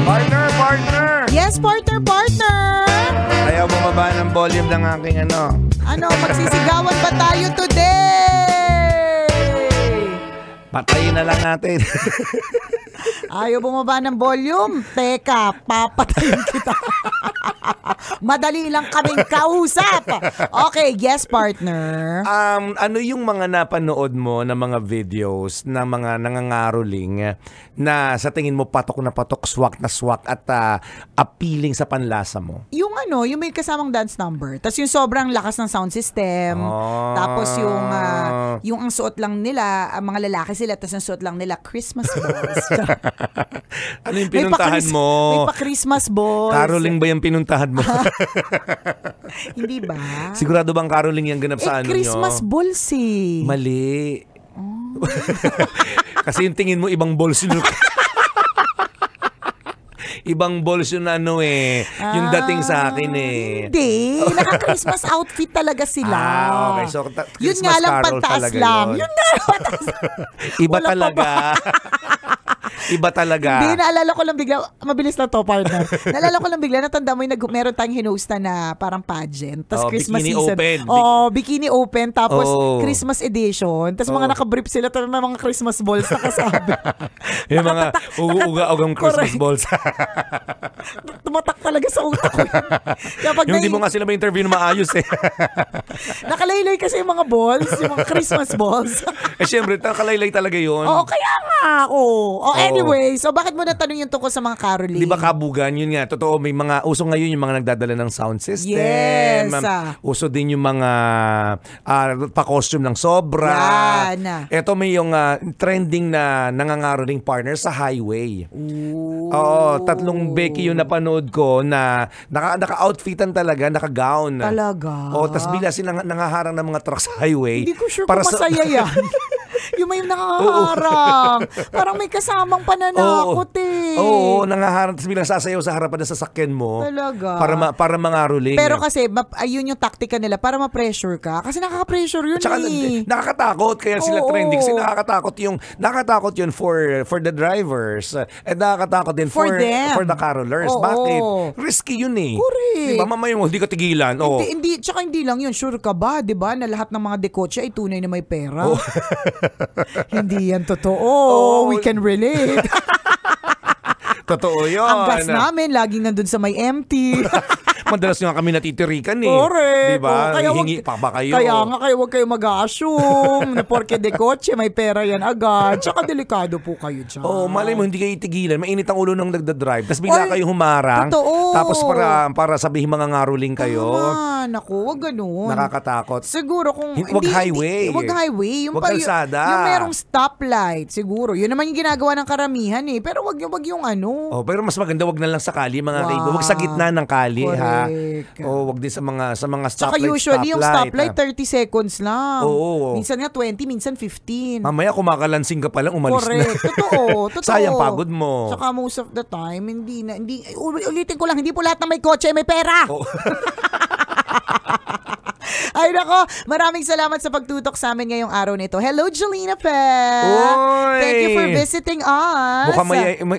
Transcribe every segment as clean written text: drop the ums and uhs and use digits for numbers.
Partner! Yes, partner! Ayaw bumaba ng volume ng aking ano. Ano, magsisigawan ba tayo today? Patayin na lang natin. Ayaw bumaba ng volume? Teka, papatayin kita. Madali lang kaming kausap. Okay, yes, partner. Ano yung mga napanood mo na mga videos ng mga nangangaroling na sa tingin mo patok na patok, swak na swak at appealing sa panlasa mo? Yung yung may kasamang dance number. Tapos yung sobrang lakas ng sound system. Tapos yung ang suot lang nila, mga lalaki sila, tapos ang suot lang nila, Christmas balls. Ano yung pinuntahan mo? May pa-Christmas balls. Caroling ba yung pinuntahan mo? Hindi ba? Sigurado bang caroling yung ganap sa ano Christmas nyo? balls eh. Mali. Oh. Kasi yung tingin mo ibang balls yun. Ibang balls yun yung dating sa akin Hindi. Naka-Christmas outfit talaga sila. Okay. So, yun nga lang, pantaas lang. Yun nga, pantaas. Iba talaga. Iba talaga. Hindi, naalala ko lang bigla, mabilis na to, partner. Naalala ko lang bigla, natanda mo yung meron tayong hinostan na parang pageant. Tapos Christmas bikini season. Open. Bikini open. Tapos Christmas edition. Tapos mga nakabrief sila ng mga Christmas balls na kasabi. Yung mga uga-ugang Christmas balls. Tumatak talaga sa utak ko. Yung di mo nga sila ma-interview na maayos Nakalaylay kasi yung mga balls, yung mga Christmas balls. Siyempre, nakalaylay talaga yun. Oo, kaya nga. Anyway, so bakit mo natanong yung tungkol sa mga caroling? Di ba kabugan? Yun nga, totoo, may mga, uso ngayon yung mga nagdadala ng sound system. Yes. Uso din yung mga pa-costume ng sobra. Yan. Ito may yung trending na nangangaroling partner sa highway. Ooh. Oo, 3 Becky yung napanood ko na naka-outfitan talaga, naka-gown. Talaga? Oo, tas bila silang nangaharang ng mga truck sa highway. Hindi ko sure kung masaya yan. Yung may nangaharang. Parang may kasamang pananakot Oo, nangaharang. Tapos bilang sasayaw sa harapan ng sasakyan mo. Talaga. Para mangaroling. Pero kasi, ayun yung taktika nila para ma-pressure ka. Kasi nakaka-pressure yun. Tsaka, nakakatakot. Kaya sila trending. Kasi nakakatakot yun for the drivers. And nakakatakot din for the carolers. Bakit? Risky yun Correct. Diba, mamaya mo, hindi ka tigilan. Tsaka hindi lang yun. Sure ka ba? Diba? Na lahat ng mga dekotse ay tunay na may pera. Hindi yan totoo. We can relate. Totoo yun. Ang gas namin, laging nandun sa may empty. Madalas nga kami natitirikan Correct. Diba? Hihingi pa ba kayo? Kaya nga huwag kayo mag-assume na porke de kotse, may pera yan agad. Tsaka delikado po kayo dyan. Malay mo, hindi kayo tigilan. Mainit ang ulo ng nagdadrive. Tapos bigla kayo humarang. Totoo. Tapos para sabihin mga ngaruling kayo. Naku, wag ganun. Nakakatakot. Siguro kung wag highway. Wag highway. Wag kalsada. Yung merong stoplight, siguro. Yun naman yung ginagawa ng karamihan Pero wag yung ano. Pero mas maganda wag na lang sa kali, mga kaibigan. Wag sa gitna ng kali, ha. Wag din sa mga stoplight. Tsaka usually yung stoplight 30 seconds lang. Minsan nga 20, minsan 15. Mamaya kumakalansing ka pa lang, umalis na. Totoo. Sayang pagod mo. Tsaka most of the time, ulitin ko lang, hindi po lahat ng may kotse may pera. Ay nako, maraming salamat sa pagtutok sa amin ngayong araw nito. Hello, Jelena Pep. Thank you for visiting us.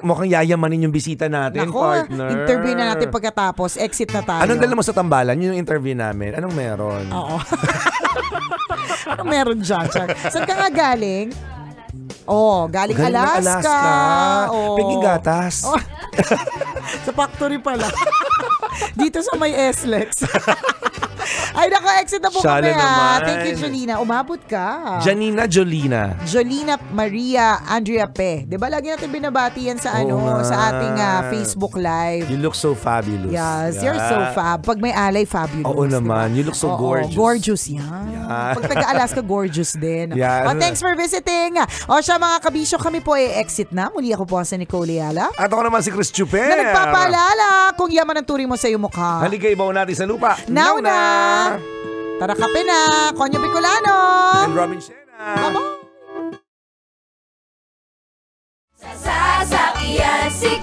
Mukhang yayamanin yung bisita natin, partner. Interview na natin pagkatapos. Exit na tayo. Anong dala mo sa tambalan? Yung interview namin. Anong meron? Oo. Anong meron dyan? Saan ka nga galing? Galing Alaska. Piging gatas. Sa factory pala. Dito sa may SLEX. Ay, naka-exit na po kami Thank you, Jolina. Umabot ka. Jolina Maria Andrea Pe. Diba lagi natin binabati yan sa sa ating Facebook Live. You look so fabulous. Yes, you're so fab. Pag may alay, fabulous. Oo naman. You look so gorgeous. Gorgeous yan. Pag taga-Alaska, gorgeous din. Thanks for visiting. Siya mga kabisyo, kami po exit na. Muli ako po sa Nicole Ayala. At ako naman si Chris Chuper. Na nagpapaalala kung yaman ang turing mo sa iyong mukha. Halika, ibaw natin sa lupa. Now na! Tara kape na! Konyo Bicolano! And Robin Shena! Bye-bye! Sasakyan si